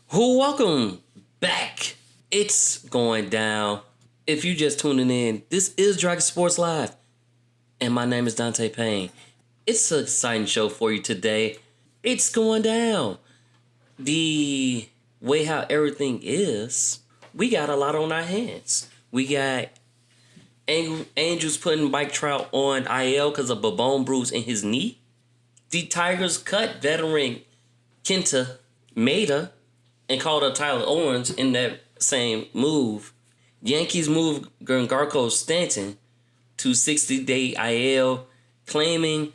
Welcome back. It's going down. If you just tuning in, this is Dragon Sports Live, and my name is Dante Payne. It's an exciting show for you today. It's going down. The way how everything is, we got a lot on our hands. We got Angels putting Mike Trout on IL because of a bone bruise in his knee. The Tigers cut veteran Kenta Maeda and called up Tyler Owens in that same move. Yankees moved Giancarlo Stanton to 60-day IL, claiming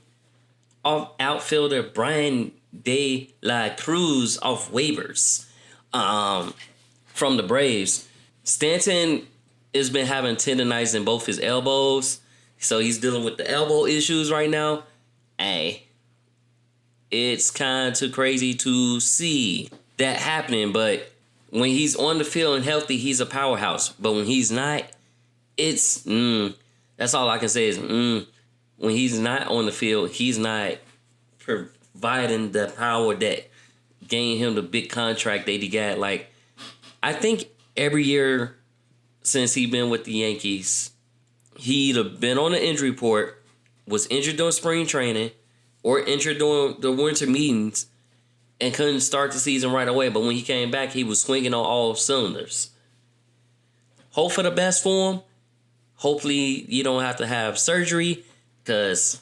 outfielder Brian De La Cruz off waivers from the Braves. Stanton has been having tendonitis in both his elbows, so he's dealing with the elbow issues right now. Hey, it's kind of too crazy to see that happening, but when he's on the field and healthy, he's a powerhouse. But when he's not, it's that's all I can say is when he's not on the field, he's not providing the power that gained him the big contract that he got. Like, I think every year since he's been with the Yankees, he either been on the injury report, was injured during spring training, or injured during the winter meetings, and couldn't start the season right away. But when he came back, he was swinging on all cylinders. Hope for the best for him. Hopefully you don't have to have surgery, because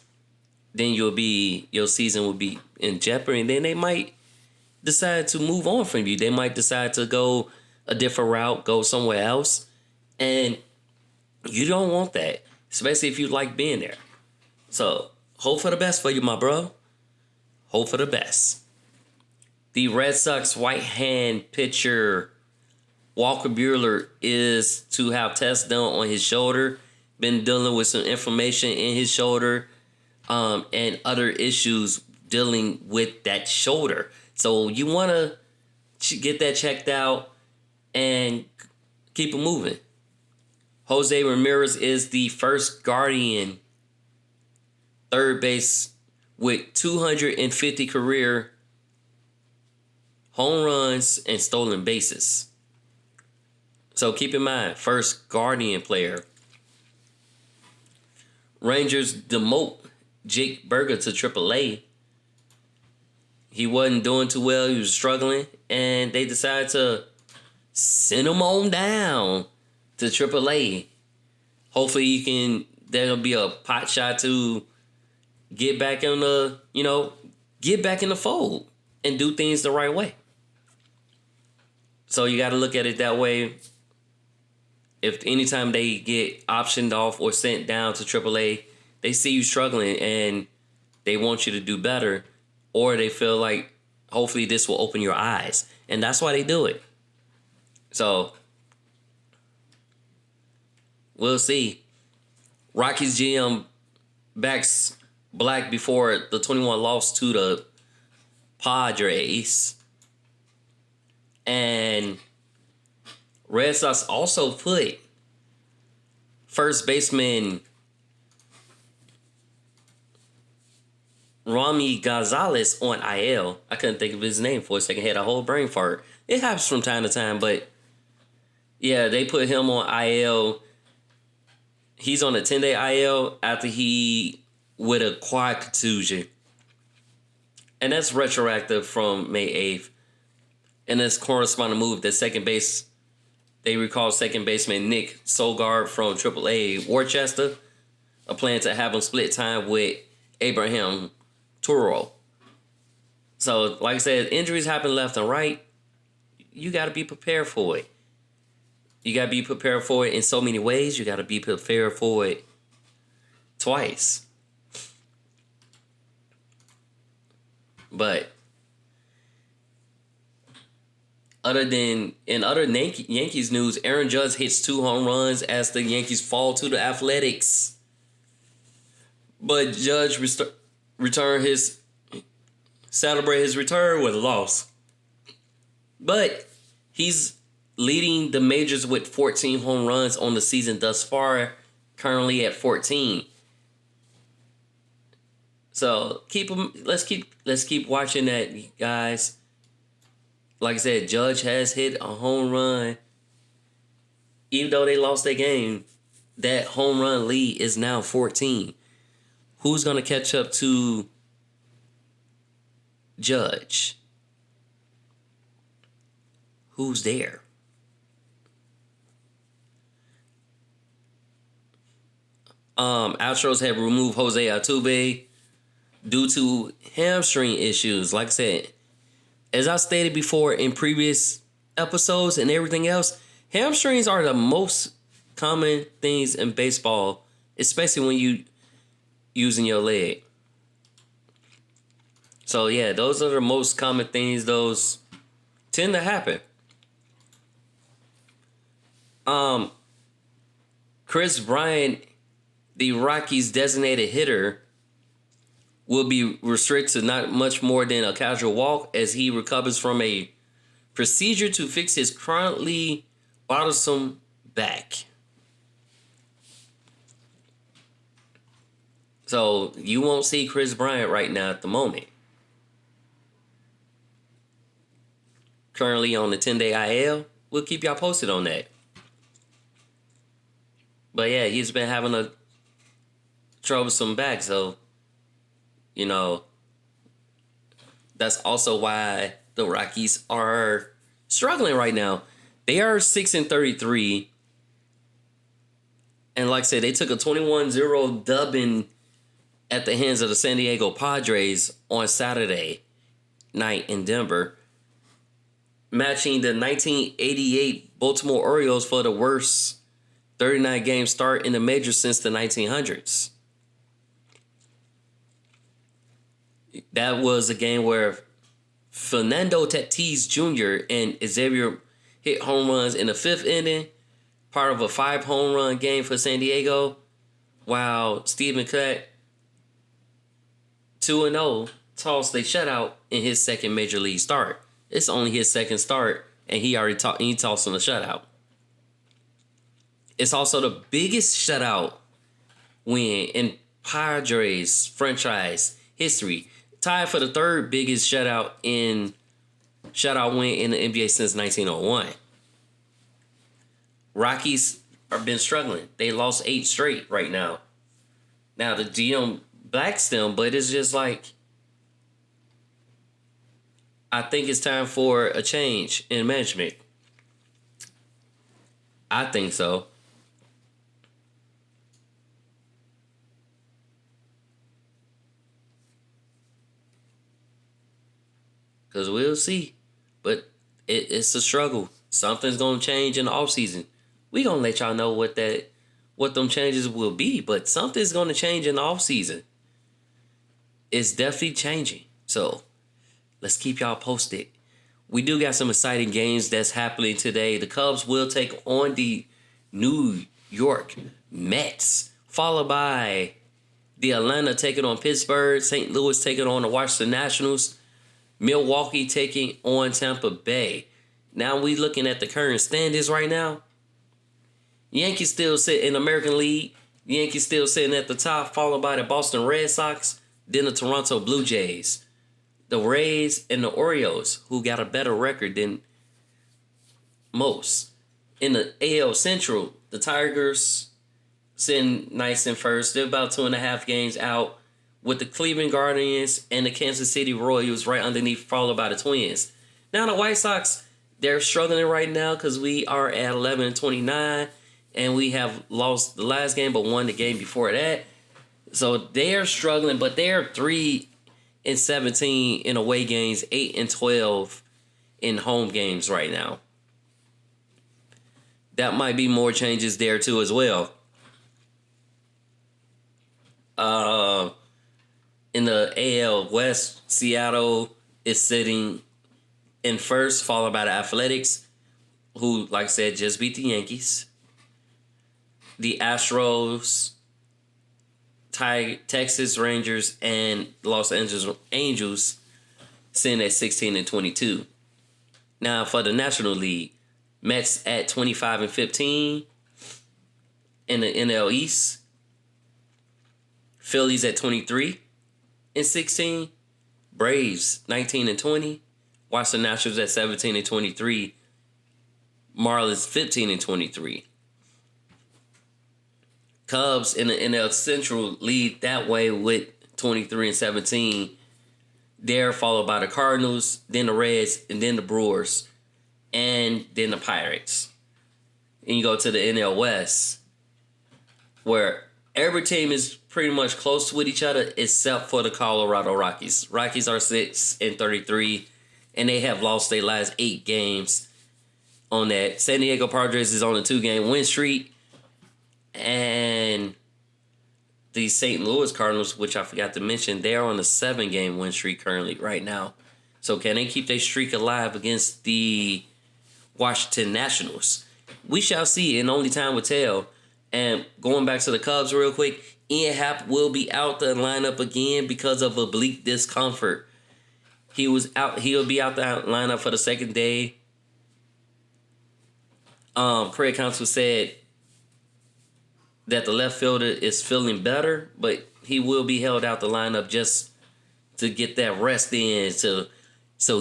then your season will be in jeopardy. And then they might decide to move on from you. They might decide to go a different route, go somewhere else. And you don't want that, especially if you like being there. So hope for the best for you, my bro. Hope for the best. The Red Sox right hand pitcher Walker Buehler is to have tests done on his shoulder. Been dealing with some inflammation in his shoulder and other issues dealing with that shoulder. So you want to get that checked out and keep it moving. Jose Ramirez is the first Guardian third base with 250 career home runs and stolen bases. So keep in mind, first Guardian player. Rangers demote Jake Burger to AAA. He wasn't doing too well. He was struggling. And they decided to send him on down to AAA. Hopefully there'll be a pot shot to get back in the fold and do things the right way. So you got to look at it that way. If anytime they get optioned off or sent down to AAA, they see you struggling and they want you to do better, or they feel like hopefully this will open your eyes. And that's why they do it. So we'll see. Rockies GM backs Black before the 21 loss to the Padres. And Red Sox also put first baseman Rami Gonzalez on IL. I couldn't think of his name for a second. Had a whole brain fart. It happens from time to time, but yeah, they put him on IL. He's on a 10-day IL after he with a quad contusion. And that's retroactive from May 8th. And this corresponding move that they recall second baseman Nick Solgaard from AAA Worcester, a plan to have him split time with Abraham Turo. So, like I said, injuries happen left and right. You got to be prepared for it. You got to be prepared for it in so many ways. You got to be prepared for it twice. But in other Yankees news, Aaron Judge hits 2 home runs as the Yankees fall to the Athletics. But Judge celebrate his return with a loss. But he's leading the majors with 14 home runs on the season thus far, currently at 14. So let's keep watching that, guys. Like I said, Judge has hit a home run. Even though they lost their game, that home run lead is now 14. Who's going to catch up to Judge? Who's there? Astros have removed Jose Altuve due to hamstring issues. Like I said, as I stated before in previous episodes and everything else, hamstrings are the most common things in baseball, especially when you using your leg. So yeah, those are the most common things. Those tend to happen. Chris Bryant, the Rockies' designated hitter, will be restricted to not much more than a casual walk as he recovers from a procedure to fix his chronically bothersome back. So you won't see Chris Bryant right now at the moment. Currently on the 10-day IL. We'll keep y'all posted on that. But yeah, he's been having a troublesome back, so that's also why the Rockies are struggling right now. They are 6-33. And like I said, they took a 21-0 dubbing at the hands of the San Diego Padres on Saturday night in Denver, matching the 1988 Baltimore Orioles for the worst 39-game start in the majors since the 1900s. That was a game where Fernando Tatis Jr. and Xavier hit home runs in the fifth inning, part of a 5-home run game for San Diego, while Stephen Kett, 2-0, tossed a shutout in his second major league start. It's only his second start, and he already tossed him a shutout. It's also the biggest shutout win in Padres franchise history, tied for the third biggest shutout win in the NBA since 1901. Rockies have been struggling. They lost 8 straight right now. Now the GM backs them, but it's just like, I think it's time for a change in management. I think so. Because we'll see. But it's a struggle. Something's going to change in the offseason. We're going to let y'all know what them changes will be. But something's going to change in the offseason. It's definitely changing. So let's keep y'all posted. We do got some exciting games that's happening today. The Cubs will take on the New York Mets, followed by the Atlanta taking on Pittsburgh, St. Louis taking on the Washington Nationals, Milwaukee taking on Tampa Bay. Now we looking at the current standings right now. Yankees still sit in the American League. Yankees still sitting at the top, followed by the Boston Red Sox, then the Toronto Blue Jays, the Rays, and the Orioles, who got a better record than most. In the AL Central, the Tigers sitting nice in first. They're about 2.5 games out, with the Cleveland Guardians and the Kansas City Royals right underneath, followed by the Twins. Now the White Sox, they're struggling right now because we are at 11-29, and we have lost the last game but won the game before that. So they are struggling, but they are 3-17 in away games, 8-12 in home games right now. That might be more changes there too as well. In the AL West, Seattle is sitting in first, followed by the Athletics, who, like I said, just beat the Yankees. The Astros, Texas Rangers, and Los Angeles Angels sitting at 16-22. Now for the National League, Mets at 25-15 in the NL East. Phillies at 23-16. Braves 19-20. Washington Nationals at 17-23. Marlins 15-23. Cubs in the NL Central lead that way with 23-17. They're followed by the Cardinals, then the Reds, and then the Brewers, and then the Pirates. And you go to the NL West, where every team is pretty much close with each other except for the Colorado Rockies. Rockies are 6-33, and they have lost their last 8 games on that. San Diego Padres is on a 2-game win streak. And the St. Louis Cardinals, which I forgot to mention, they're on a 7-game win streak currently right now. So can they keep their streak alive against the Washington Nationals? We shall see, and only time will tell. And going back to the Cubs real quick, Ian Happ will be out the lineup again because of oblique discomfort. He'll be out the lineup for the second day. Craig Counsell said that the left fielder is feeling better, but he will be held out the lineup just to get that rest in so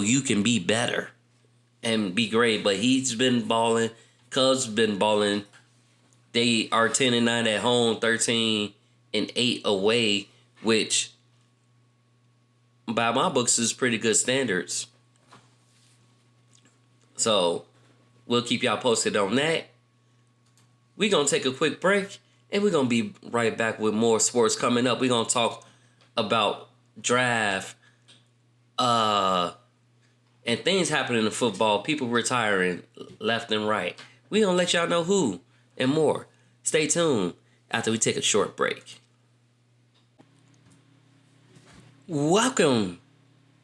you can be better and be great. But he's been balling. Cubs been balling. They are 10-9 at home, 13-8 away, which by my books is pretty good standards. So we'll keep y'all posted on that. We're going to take a quick break, and we're going to be right back with more sports coming up. We're going to talk about draft, and things happening in football, people retiring left and right. We're going to let y'all know who and more. Stay tuned after we take a short break. Welcome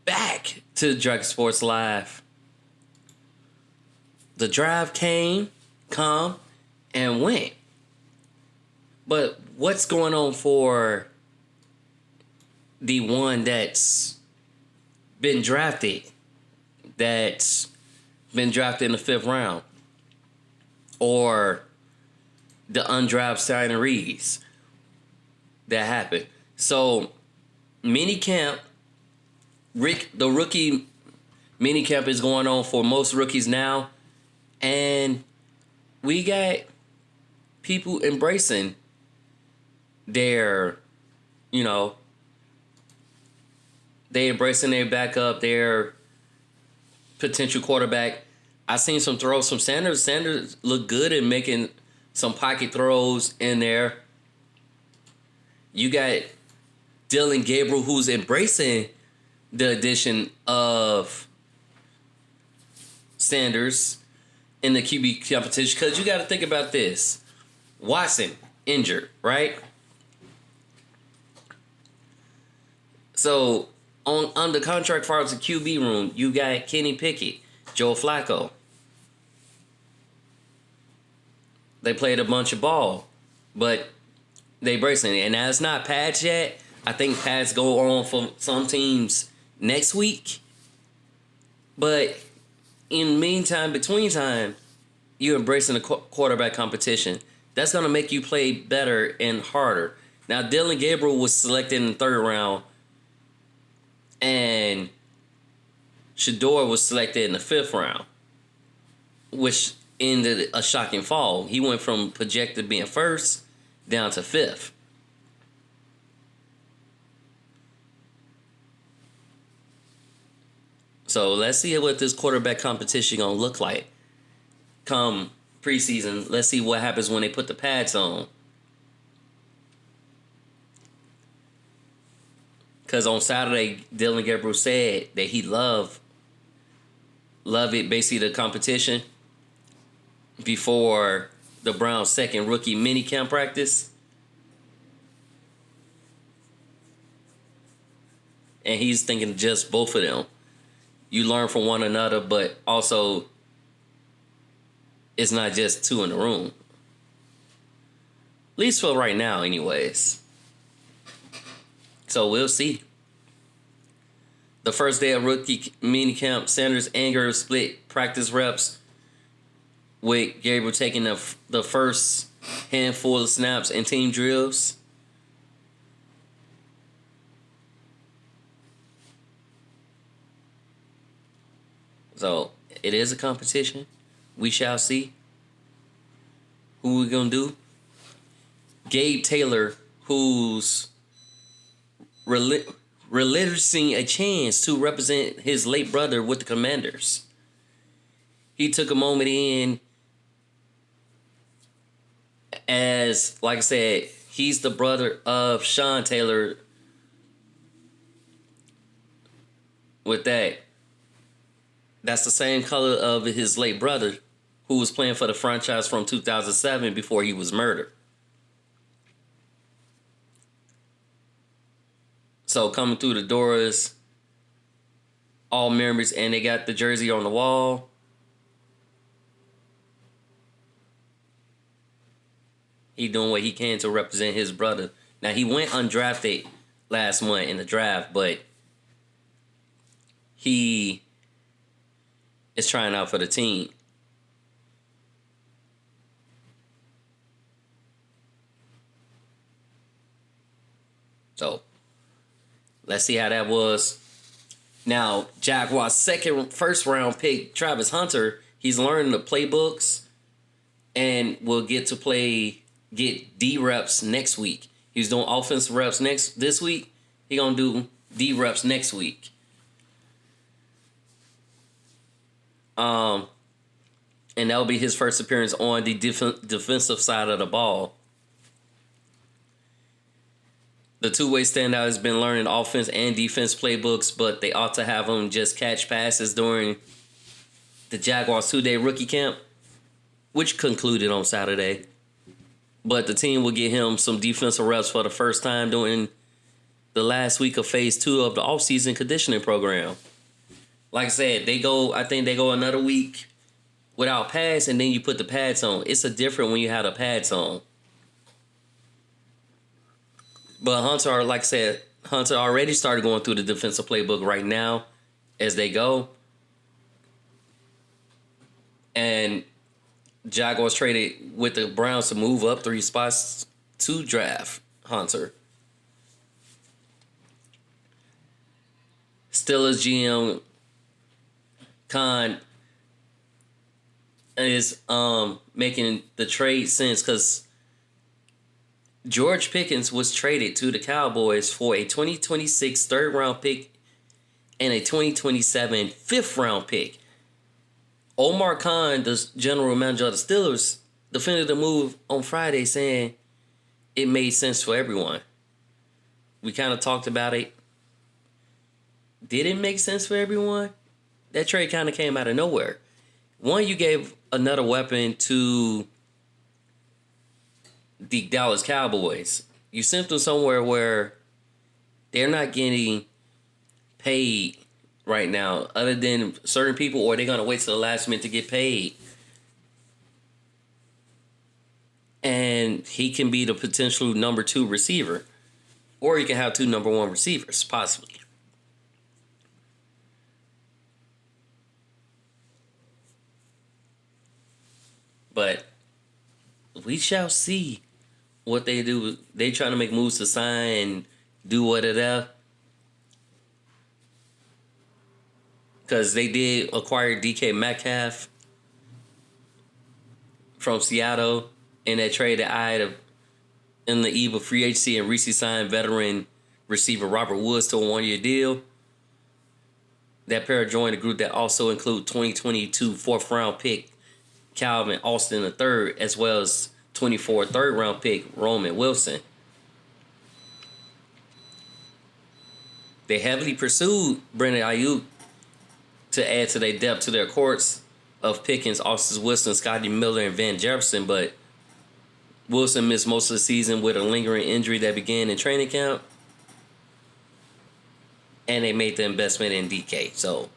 back to Dragon Sports Live. The draft came, come, and went. But what's going on for the one that's been drafted, in the 5th round? Or the undrafted signees that happened? So, the rookie mini camp is going on for most rookies now. And we got people embracing their backup, their potential quarterback. I seen some throws from Sanders. Sanders looked good at making some pocket throws in there. You got Dylan Gabriel, who's embracing the addition of Sanders in the QB competition. Because you got to think about this. Watson, injured, right? So, on the contract far as the QB room, you got Kenny Pickett, Joe Flacco. They played a bunch of ball, but they bracing it. And now it's not pads yet. I think pads go on for some teams next week. But in the meantime, between time, you're embracing the quarterback competition. That's going to make you play better and harder. Now, Dylan Gabriel was selected in the 3rd round, and Shador was selected in the 5th round, which ended a shocking fall. He went from projected being 1st down to 5th. So let's see what this quarterback competition gonna look like come preseason. Let's see what happens when they put the pads on. Because on Saturday, Dylan Gabriel said that he loved it, basically the competition, before the Browns' 2nd rookie minicamp practice. And he's thinking just both of them. You learn from one another, but also it's not just 2 in the room. At least for right now, anyways. So we'll see. The first day of rookie minicamp, Sanders and Gabriel split practice reps, with Gabriel taking the first handful of snaps in team drills. So it is a competition. We shall see who we're going to do. Gabe Taylor, who's relinquishing a chance to represent his late brother with the Commanders. He took a moment in as, like I said, he's the brother of Sean Taylor. With that, that's the same color of his late brother, who was playing for the franchise from 2007 before he was murdered. So coming through the doors, all members, and they got the jersey on the wall. He doing what he can to represent his brother. Now, he went undrafted last month in the draft, but he is trying out for the team. So, let's see how that was. Now, Jaguars' first round pick, Travis Hunter, he's learning the playbooks and will get D reps next week. He's doing offensive reps this week. He gonna do D reps next week. And that'll be his first appearance on the defensive side of the ball. The two-way standout has been learning offense and defense playbooks, but they ought to have him just catch passes during the Jaguars' 2-day rookie camp, which concluded on Saturday. But the team will get him some defensive reps for the first time during the last week of phase 2 of the offseason conditioning program. Like I said, I think they go another week without pads, and then you put the pads on. It's a different when you have the pads on. But Hunter, like I said, Hunter already started going through the defensive playbook right now as they go. And Jaguars traded with the Browns to move up 3 spots to draft Hunter. Steelers GM Khan is making the trade sense because George Pickens was traded to the Cowboys for a 2026 third-round pick and a 2027 fifth-round pick. Omar Khan, the general manager of the Steelers, defended the move on Friday, saying it made sense for everyone. We kind of talked about it. Did it make sense for everyone? That trade kind of came out of nowhere. One, you gave another weapon to the Dallas Cowboys. You sent them somewhere where they're not getting paid right now, other than certain people, or they're going to wait till the last minute to get paid. And he can be the potential number 2 receiver. Or you can have 2 number 1 receivers, possibly. But we shall see what they do. They trying to make moves to sign and do whatever. Because they did acquire DK Metcalf from Seattle in that trade that I had in the eve of free agency, and recently signed veteran receiver Robert Woods to a 1-year deal. That pair joined a group that also include 2022 4th-round pick Calvin Austin III, as well as 24 third-round pick Roman Wilson. They heavily pursued Brandon Ayuk to add to their depth to their courts of Pickens, Austin Wilson, Scotty Miller, and Van Jefferson, but Wilson missed most of the season with a lingering injury that began in training camp, and they made the investment in DK. So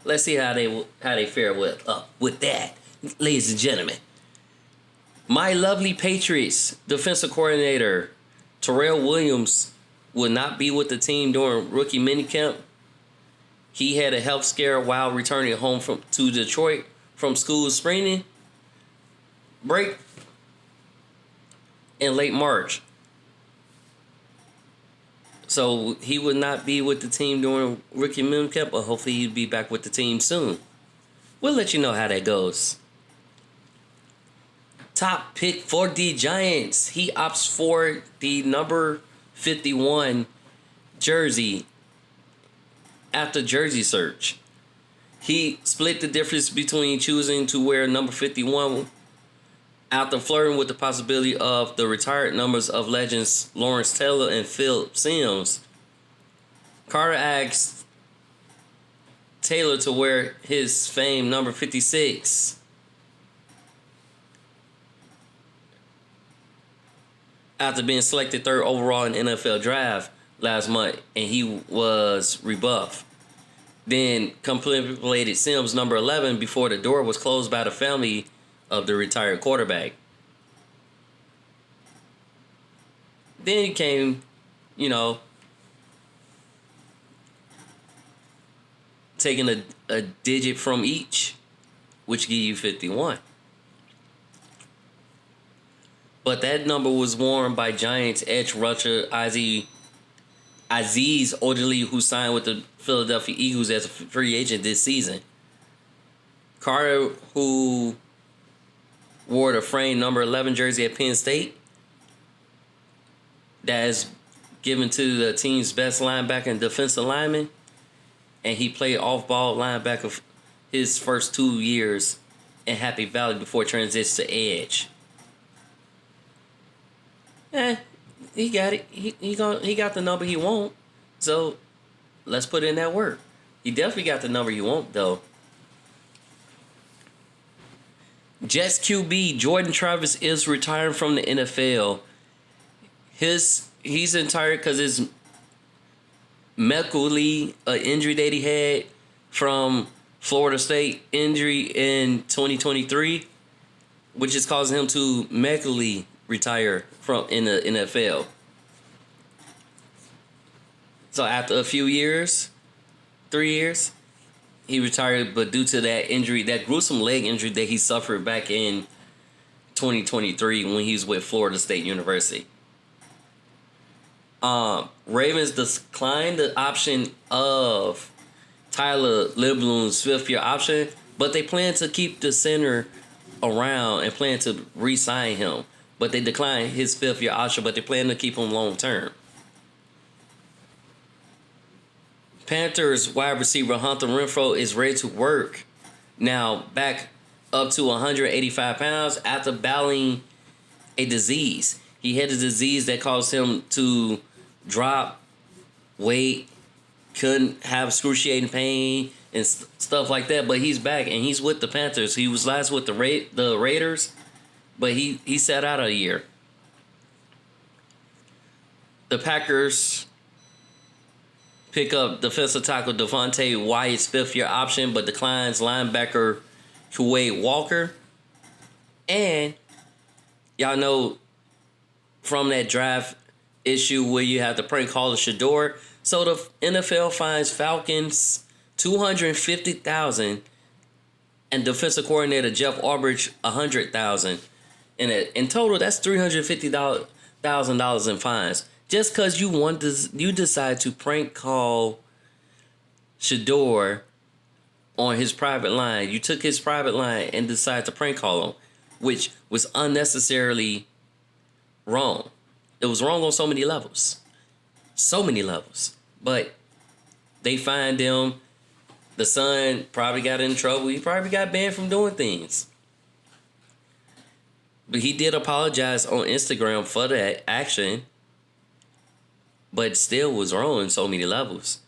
let's see how they fare with that, ladies and gentlemen. My lovely Patriots defensive coordinator Terrell Williams will not be with the team during rookie minicamp. He had a health scare while returning home to Detroit from school spring break in late March. So he would not be with the team during rookie minicamp, but hopefully he'll be back with the team soon. We'll let you know how that goes. Top pick for the Giants. He opts for the number 51 jersey after jersey search. He split the difference between choosing to wear number 51 after flirting with the possibility of the retired numbers of legends Lawrence Taylor and Phil Simms. Carter asked Taylor to wear his famed number 56. After being selected third overall in the NFL draft last month, and he was rebuffed. Then contemplated Simms number 11 before the door was closed by the family of the retired quarterback. Then he came, taking a digit from each, which give you 51. But that number was worn by Giants edge rusher Azeez Ojulari, who signed with the Philadelphia Eagles as a free agent this season. Carter, who wore the framed number 11 jersey at Penn State, that is given to the team's best linebacker and defensive lineman, and he played off-ball linebacker his first 2 years in Happy Valley before transitioning to edge. He got it. He got the number he want. So let's put in that work. He definitely got the number he want, though. Jets QB Jordan Travis is retiring from the NFL. He's retired because his medically injury that he had from Florida State injury in 2023, which is causing him to medically retire from in the NFL. So after a few years, 3 years, he retired, but due to that injury, that gruesome leg injury that he suffered back in 2023 when he was with Florida State University. Ravens declined the option of Tyler Libloom's fifth-year option, but they plan to keep the center around and plan to re-sign him. But they declined his fifth-year option, but they plan to keep him long-term. Panthers wide receiver Hunter Renfrow is ready to work now, back up to 185 pounds after battling a disease. He had a disease that caused him to drop weight, couldn't have excruciating pain and stuff like that, but he's back and he's with the Panthers. He was last with the Raiders, but he sat out a year. The Packers pick up defensive tackle Devontae Wyatt's fifth-year option, but declines linebacker Kuwait Walker. And y'all know from that draft issue where you have the prank caller Shador, so the NFL fines Falcons $250,000 and defensive coordinator Jeff Albrecht $100,000. And in total, that's $350,000 in fines. Just because you decide to prank call Shador on his private line. You took his private line and decided to prank call him, which was unnecessarily wrong. It was wrong on so many levels. So many levels. But they fined him. The son probably got in trouble. He probably got banned from doing things. But he did apologize on Instagram for that action. But still was wrong in so many levels.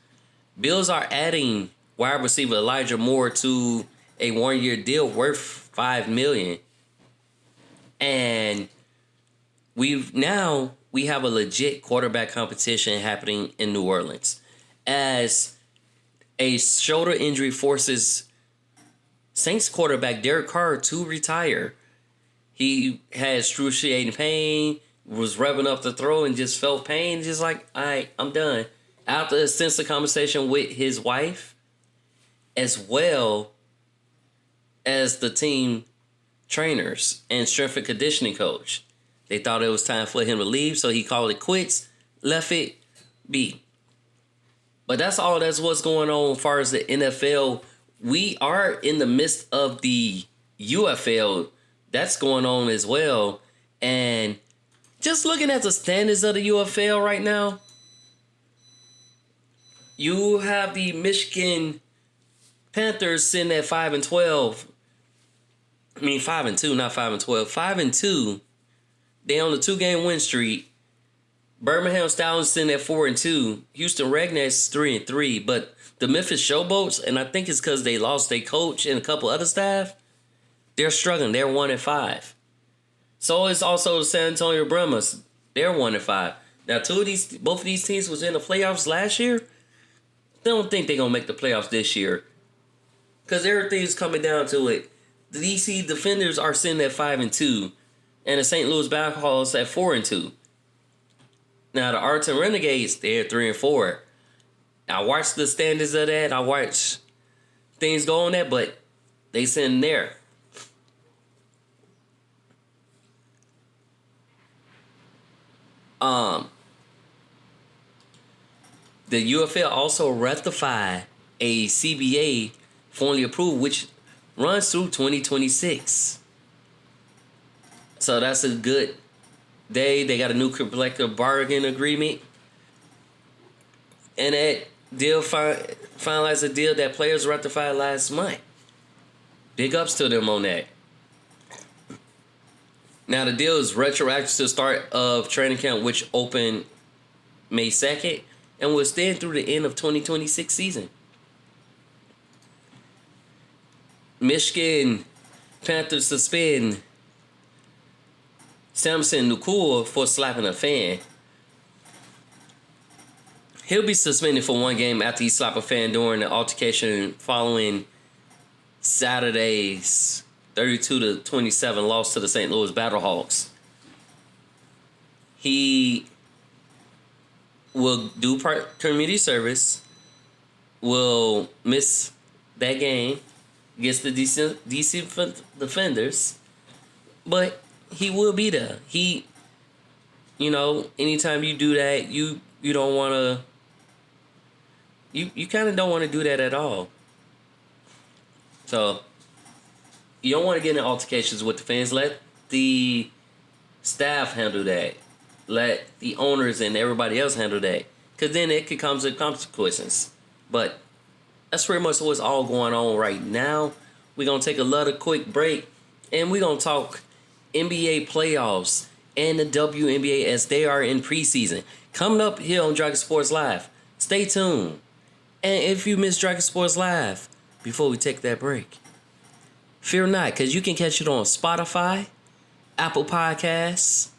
Bills are adding wide receiver Elijah Moore to a 1-year deal worth $5 million. And we have a legit quarterback competition happening in New Orleans. As a shoulder injury forces Saints quarterback Derek Carr to retire. He had excruciating pain, was revving up the throw and just felt pain, just like, all right, I'm done. After a extensive conversation with his wife, as well as the team trainers and strength and conditioning coach, they thought it was time for him to leave, so he called it quits, left it be. But that's what's going on as far as the NFL we are in the midst of the UFL that's going on as well. And just looking at the standings of the UFL right now, you have the Michigan Panthers sitting at 5-12. I mean 5-2, not 5-12. 5-2. They on the 2-game win streak. Birmingham Stallions sitting at 4-2. Houston Roughnecks 3-3. But the Memphis Showboats, and I think it's because they lost their coach and a couple other staff, they're struggling. They're 1-5. So is also the San Antonio Brahmas. They're 1-5. Now, both of these teams was in the playoffs last year. They don't think they're gonna make the playoffs this year, because everything's coming down to it. The DC Defenders are sitting at 5-2, and the St. Louis Battlehawks at 4-2. Now the Arlington Renegades, they're 3-4. I watched the standings of that. I watched things go on that, but they sitting there. The UFL also ratified a CBA formally approved, which runs through 2026. So that's a good day. They got a new collective bargain agreement, and that deal finalized a deal that players ratified last month. Big ups to them on that. Now the deal is retroactive to the start of training camp, which opened May 2nd and will extend through the end of 2026 season. Michigan Panthers suspend Samson Nukul for slapping a fan. He'll be suspended for 1 game after he slapped a fan during the altercation following Saturday's 32-27 loss to the St. Louis Battlehawks. He will do community service, will miss that game against the DC Defenders, but he will be there. Anytime you do that, you don't want to, you kind of don't want to do that at all. So you don't want to get in altercations with the fans. Let the staff handle that. Let the owners and everybody else handle that, because then it could come to consequences. But that's pretty much what's all going on right now. We're going to take a little quick break, and we're going to talk NBA playoffs and the WNBA as they are in preseason. Coming up here on Dragon Sports Live. Stay tuned. And if you miss Dragon Sports Live before we take that break, fear not, because you can catch it on Spotify, Apple Podcasts,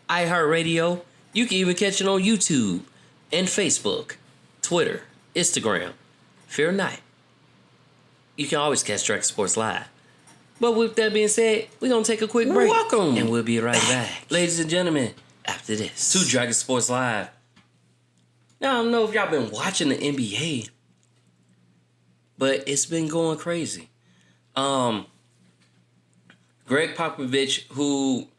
iHeartRadio. You can even catch it on YouTube and Facebook, Twitter, Instagram. Fear not. You can always catch Dragon Sports Live. But with that being said, we're going to take a quick break. Welcome. And we'll be right back. Ladies and gentlemen, after this, to Dragon Sports Live. Now, I don't know if y'all been watching the NBA, but it's been going crazy. Greg Popovich, who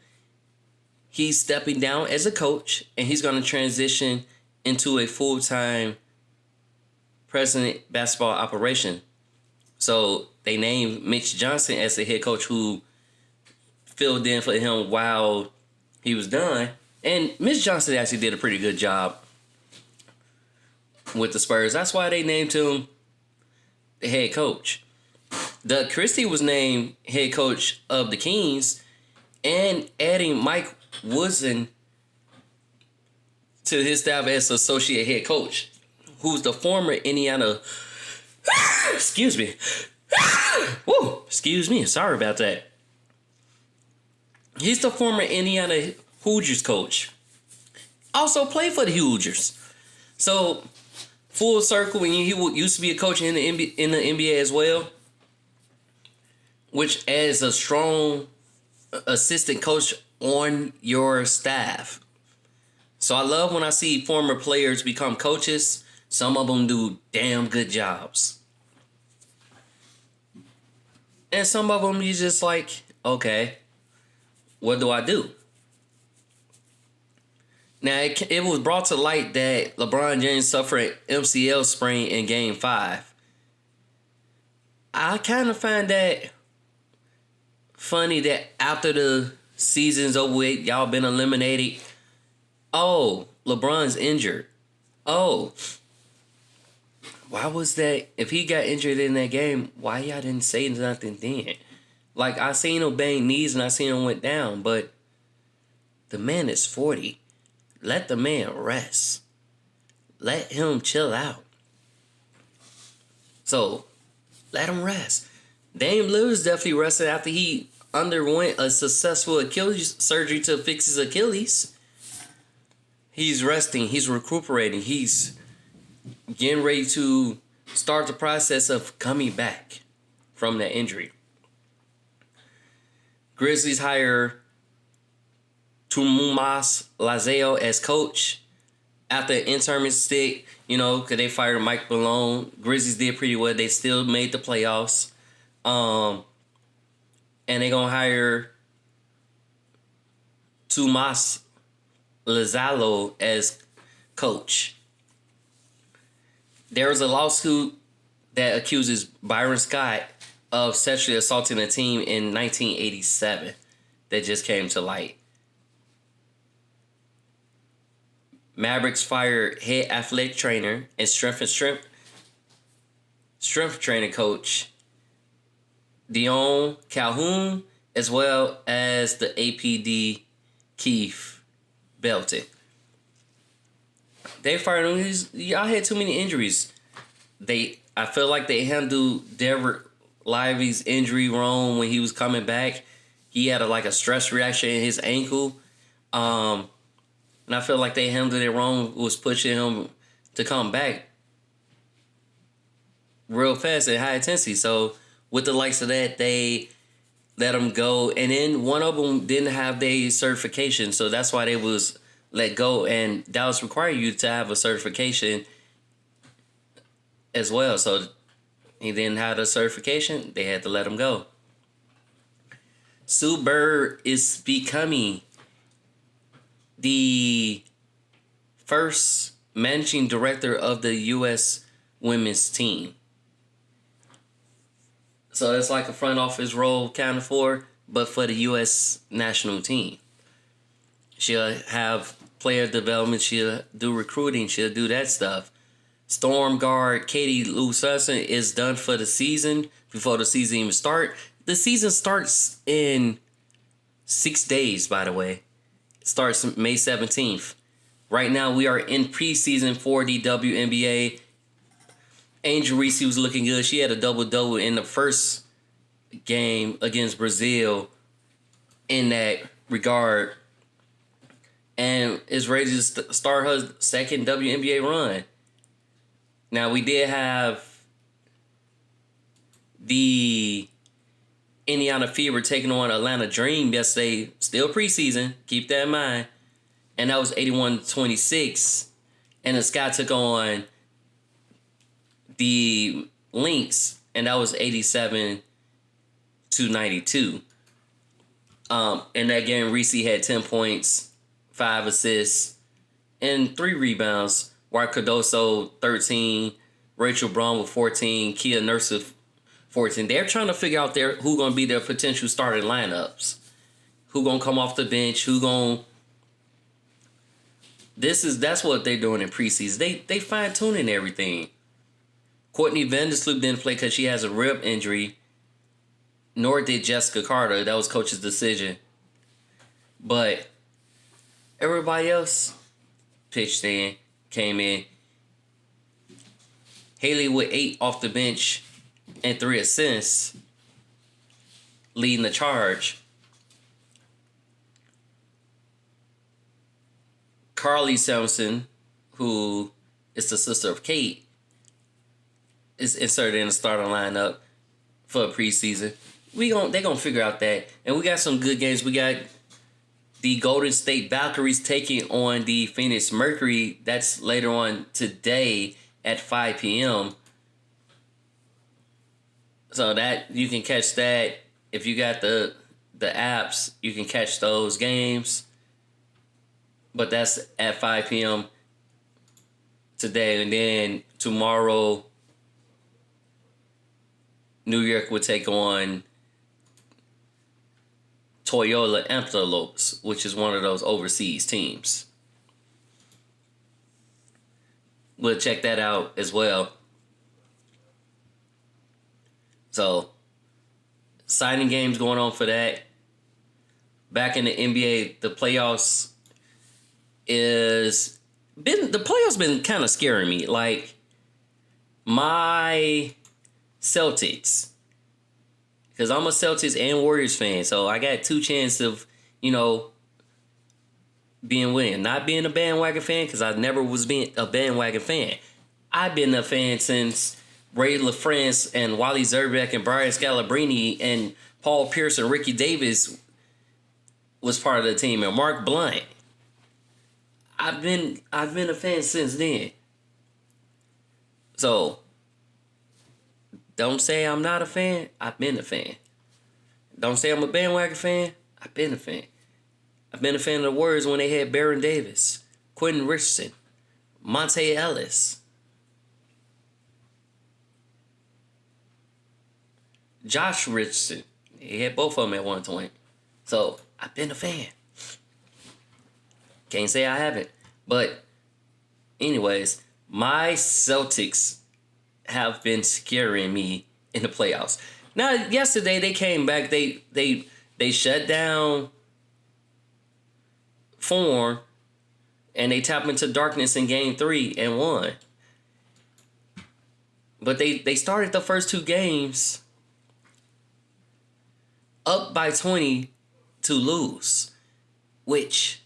he's stepping down as a coach, and he's going to transition into a full-time president basketball operation. So they named Mitch Johnson as the head coach, who filled in for him while he was done. And Mitch Johnson actually did a pretty good job with the Spurs. That's why they named him the head coach. Doug Christie was named head coach of the Kings, and adding Mike Woodson to his staff as associate head coach, who's the former Indiana... excuse me. Woo, excuse me. Sorry about that. He's the former Indiana Hoosiers coach. Also played for the Hoosiers. So, full circle, when he used to be a coach in the NBA as well, which adds a strong assistant coach on your staff. So I love when I see former players become coaches. Some of them do damn good jobs. And some of them you just like, okay, what do I do? Now, it was brought to light that LeBron James suffered MCL sprain in Game 5. I kind of find that funny that after the season's over with, y'all been eliminated. Oh, LeBron's injured. Oh, why was that? If he got injured in that game, why y'all didn't say nothing then? Like, I seen him bang knees and I seen him went down, but the man is 40. Let the man rest. Let him chill out. So, let him rest. Dame Lillard's definitely rested after he underwent a successful Achilles surgery to fix his Achilles. He's resting. He's recuperating. He's getting ready to start the process of coming back from that injury. Grizzlies hire Tumas Lazeo as coach after an interim stick, because they fired Mike Malone. Grizzlies did pretty well. They still made the playoffs. And they're going to hire Tumas Lazalo as coach. There was a lawsuit that accuses Byron Scott of sexually assaulting a team in 1987 that just came to light. Mavericks fired head athletic trainer and strength training coach Dion Calhoun, as well as the APD Keith Belton. They fired him. Y'all had too many injuries. I feel like they handled Derek Lively's injury wrong when he was coming back. He had a stress reaction in his ankle. And I feel like they handled it wrong, was pushing him to come back real fast at high intensity. So with the likes of that, they let him go. And then one of them didn't have their certification. So that's why they was let go. And Dallas required you to have a certification as well. So he didn't have the certification. They had to let him go. Sue Bird is becoming the first managing director of the U.S. women's team. So it's like a front office role kind of but for the U.S. national team. She'll have player development. She'll do recruiting. She'll do that stuff. Storm guard Katie Lou Sutton is done for the season before the season even starts. The season starts in 6 days, by the way. It starts May 17th. Right now, we are in preseason for the WNBA. Angel Reese was looking good. She had a double-double in the first game against Brazil in that regard. And is ready to start her second WNBA run. Now, we did have the Indiana Fever taking on Atlanta Dream yesterday. Still preseason. Keep that in mind. And that was 81-26. And the Sky took on the Lynx. And that was 87-92. In that game, Reese had 10 points, 5 assists, and 3 rebounds. Wyatt Cardoso, 13. Rachel Braun with 14. Kia Nurse with 14. They're trying to figure out who going to be their potential starting lineups. Who going to come off the bench. Who going... That's what they're doing in preseason. They fine-tuning everything. Courtney Vandersloot didn't play because she has a rib injury. Nor did Jessica Carter. That was coach's decision. But everybody else pitched in, came in. Haley with 8 off the bench and 3 assists, leading the charge. Carly Sampson, who is the sister of Kate, is inserted in the starting lineup for a preseason. They're gonna figure out that. And we got some good games. We got the Golden State Valkyries taking on the Phoenix Mercury. That's later on today at 5 p.m. So that you can catch that. If you got the apps, you can catch those games. But that's at 5 p.m. today. And then tomorrow New York would take on Toyota Antelopes, which is one of those overseas teams. We'll check that out as well. So, signing games going on for that. Back in the NBA, the playoffs been kind of scaring me. Like, my Celtics, because I'm a Celtics and Warriors fan, so I got two chances of, being winning. Not being a bandwagon fan, because I never was being a bandwagon fan. I've been a fan since Ray LaFrance and Wally Zerbeck and Brian Scalabrine and Paul Pierce and Ricky Davis was part of the team, and Mark Blunt. I've been a fan since then. So, don't say I'm not a fan. I've been a fan. Don't say I'm a bandwagon fan. I've been a fan. I've been a fan of the Warriors when they had Baron Davis, Quentin Richardson, Monte Ellis, Josh Richardson. He had both of them at one point. So, I've been a fan. Can't say I haven't. But, anyways, my Celtics have been scaring me in the playoffs. Now, yesterday they came back. They shut down form, and they tapped into darkness in Game 3 and won. But they started the first two games up by 20 to lose, which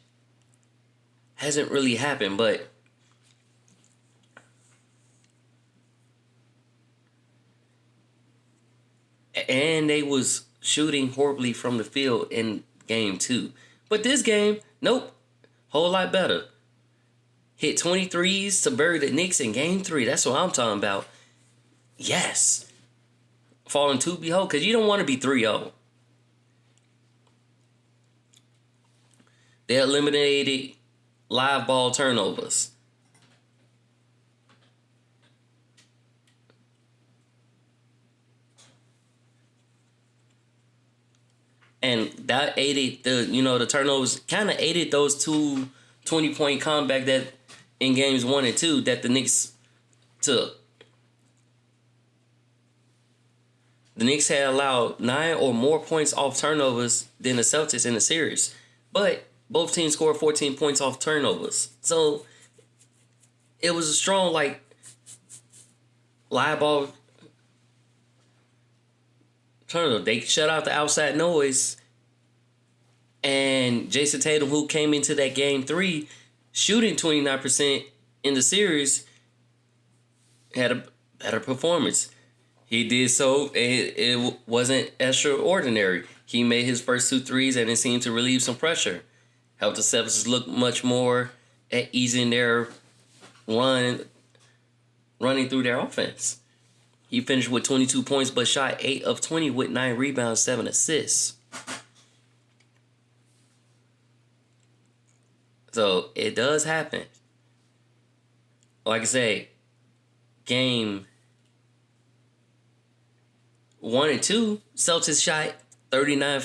hasn't really happened, but and they was shooting horribly from the field in Game 2. But this game, nope, whole lot better. Hit 23s to bury the Knicks in Game 3. That's what I'm talking about. Yes. Falling to behold, because you don't want to be 3-0. They eliminated live ball turnovers. And that aided the turnovers, kind of aided those two 20-point comeback that in games 1 and 2 that the Knicks took. The Knicks had allowed 9 or more points off turnovers than the Celtics in the series. But both teams scored 14 points off turnovers. So it was a strong, live ball turnover. They shut out the outside noise. And Jason Tatum, who came into that Game 3 shooting 29% in the series, had a better performance. He did so. It wasn't extraordinary. He made his first 2 threes, and it seemed to relieve some pressure. Helped the Celtics look much more at easing their running through their offense. He finished with 22 points, but shot 8 of 20 with 9 rebounds, 7 assists. So, it does happen. Like I say, Game 1 and 2, Celtics shot 39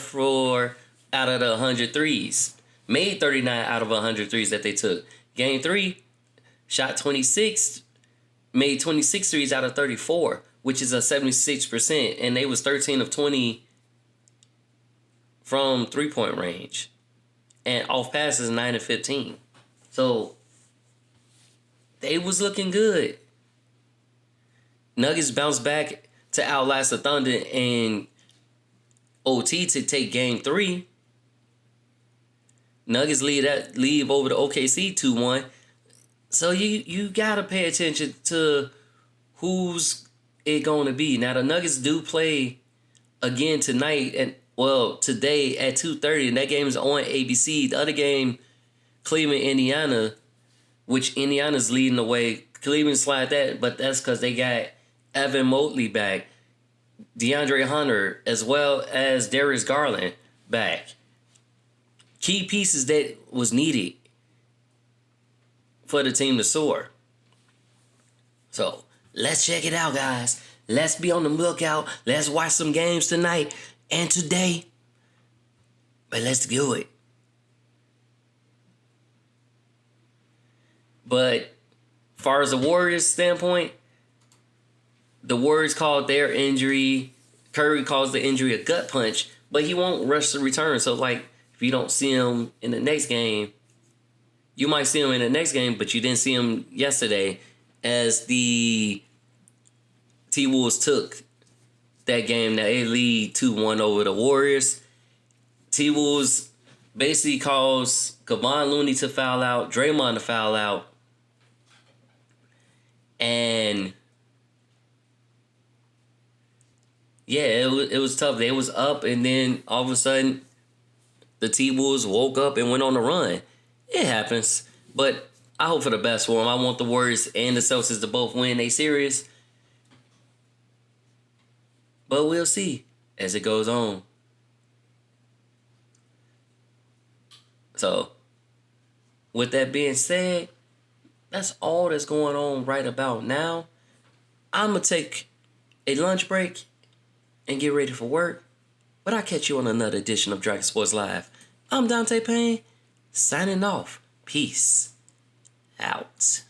out of the 100 threes. Made 39 out of 100 threes that they took. Game 3, shot 26, made 26 threes out of 34, which is a 76%, and they was 13 of 20 from three-point range. And off passes, 9 of 15. So, they was looking good. Nuggets bounced back to outlast the Thunder in OT to take Game 3. Nuggets leave over to OKC 2-1. So you gotta pay attention to who's it going to be. Now the Nuggets do play again tonight today at 2:30, and that game is on ABC. The other game, Cleveland, Indiana, which Indiana's leading the way. Cleveland slide that, but that's because they got Evan Mobley back, DeAndre Hunter, as well as Darius Garland back. Key pieces that was needed for the team to soar. So, let's check it out, guys. Let's be on the lookout. Let's watch some games tonight and today. But let's do it. But as far as the Warriors standpoint, the Warriors called their injury, Curry calls the injury a gut punch, but he won't rush the return. So, like, if you don't see him in the next game, you might see him in the next game, but you didn't see him yesterday as the T-Wolves took that game that they lead 2-1 over the Warriors. T-Wolves basically caused Kevon Looney to foul out, Draymond to foul out, and yeah, it was tough. They was up, and then all of a sudden, the T-Wolves woke up and went on a run. It happens, but I hope for the best for them. I want the Warriors and the Celtics to both win a series, but we'll see as it goes on. So, with that being said, that's all that's going on right about now. I'm going to take a lunch break and get ready for work. But I'll catch you on another edition of Dragon Sports Live. I'm Dante Payne, signing off. Peace out.